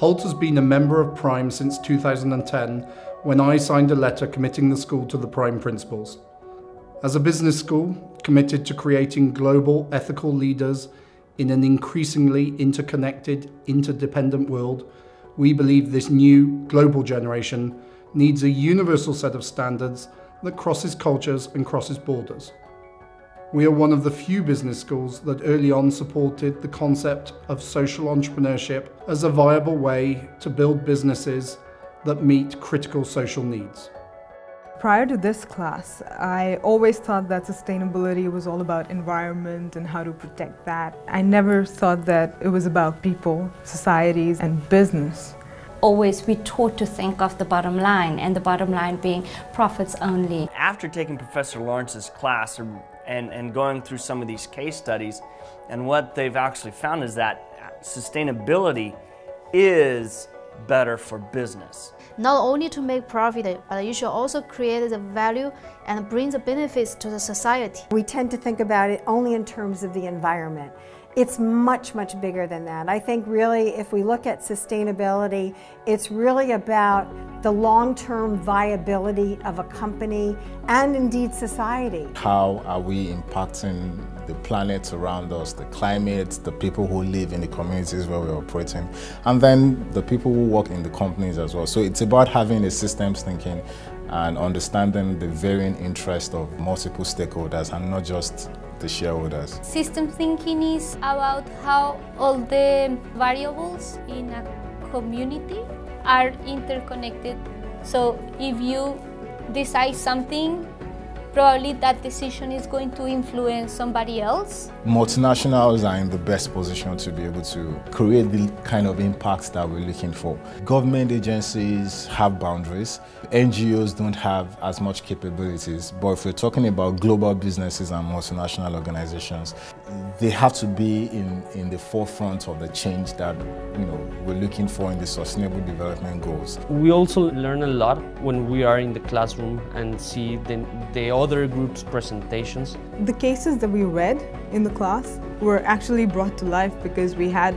Hult has been a member of Prime since 2010, when I signed a letter committing the school to the Prime principles. As a business school, committed to creating global ethical leaders in an increasingly interconnected, interdependent world, we believe this new global generation needs a universal set of standards that crosses cultures and crosses borders. We are one of the few business schools that early on supported the concept of social entrepreneurship as a viable way to build businesses that meet critical social needs. Prior to this class, I always thought that sustainability was all about environment and how to protect that. I never thought that it was about people, societies, and business. Always we taught to think of the bottom line, and the bottom line being profits only. After taking Professor Lawrence's class and going through some of these case studies, and what they've actually found is that sustainability is better for business. Not only to make profit, but you should also create the value and bring the benefits to the society. We tend to think about it only in terms of the environment. It's much, much bigger than that. I think really if we look at sustainability, it's really about the long-term viability of a company and indeed society. How are we impacting the planet around us, the climate, the people who live in the communities where we're operating, and then the people who work in the companies as well. So it's about having a systems thinking and understanding the varying interests of multiple stakeholders and not just the shareholders. System thinking is about how all the variables in a community are interconnected. So if you decide something, probably that decision is going to influence somebody else. Multinationals are in the best position to be able to create the kind of impacts that we're looking for. Government agencies have boundaries. NGOs don't have as much capabilities, but if we're talking about global businesses and multinational organizations, they have to be in the forefront of the change that we're looking for in the Sustainable Development Goals. We also learn a lot when we are in the classroom and see the other groups' presentations. The cases that we read in the class were actually brought to life because we had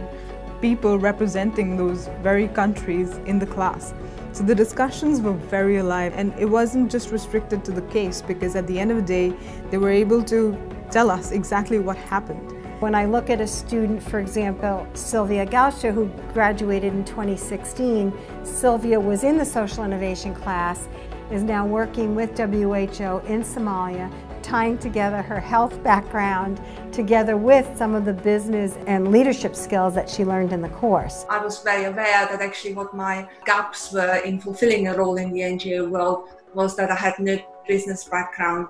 people representing those very countries in the class. So the discussions were very alive, and it wasn't just restricted to the case, because at the end of the day, they were able to tell us exactly what happened. When I look at a student, for example, SILVIA who graduated in 2016, Sylvia was in the social innovation class, is now working with WHO in Somalia, tying together her health background together with some of the business and leadership skills that she learned in the course. I was very aware that actually what my gaps were in fulfilling a role in the NGO world was that I had no business background,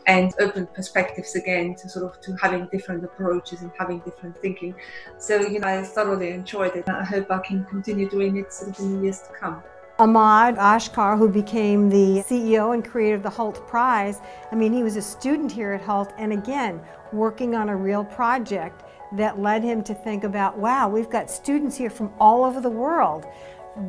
and open perspectives again to having different approaches and having different thinking. So I thoroughly enjoyed it. I hope I can continue doing it in the years to come. Ahmad Ashkar, who became the CEO and creator of the Hult Prize, he was a student here at Hult, and again, working on a real project that led him to think about, wow, we've got students here from all over the world.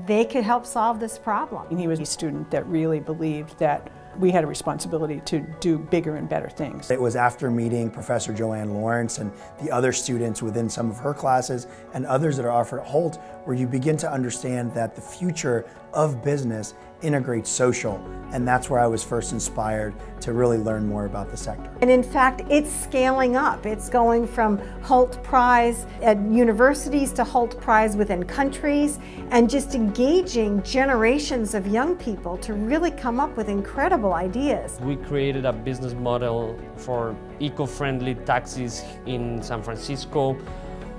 They could help solve this problem. And he was a student that really believed that we had a responsibility to do bigger and better things. It was after meeting Professor Joanne Lawrence and the other students within some of her classes and others that are offered at Hult, where you begin to understand that the future of business integrates social, and that's where I was first inspired to really learn more about the sector. And in fact, it's scaling up. It's going from Hult Prize at universities to Hult Prize within countries, and just engaging generations of young people to really come up with incredible ideas. We created a business model for eco-friendly taxis in San Francisco.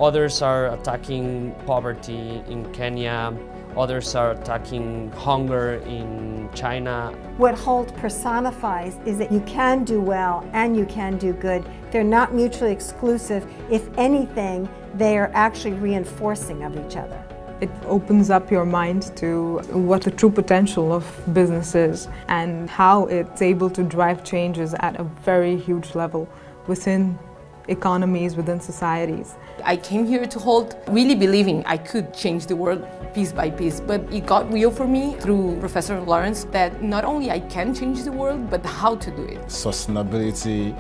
Others are attacking poverty in Kenya. Others are attacking hunger in China. What Hult personifies is that you can do well and you can do good. They're not mutually exclusive. If anything, they are actually reinforcing of each other. It opens up your mind to what the true potential of business is and how it's able to drive changes at a very huge level within economies, within societies. I came here to Hult really believing I could change the world piece by piece, but it got real for me through Professor Lawrence that not only I can change the world, but how to do it. Sustainability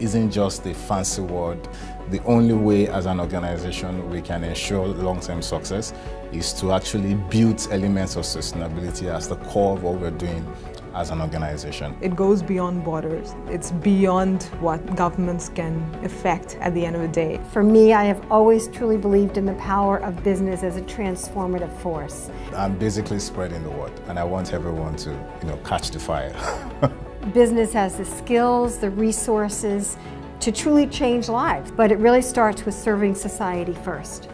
isn't just a fancy word. The only way as an organization we can ensure long-term success is to actually build elements of sustainability as the core of what we're doing as an organization. It goes beyond borders. It's beyond what governments can affect at the end of the day. For me, I have always truly believed in the power of business as a transformative force. I'm basically spreading the word, and I want everyone to, catch the fire. Business has the skills, the resources to truly change lives, but it really starts with serving society first.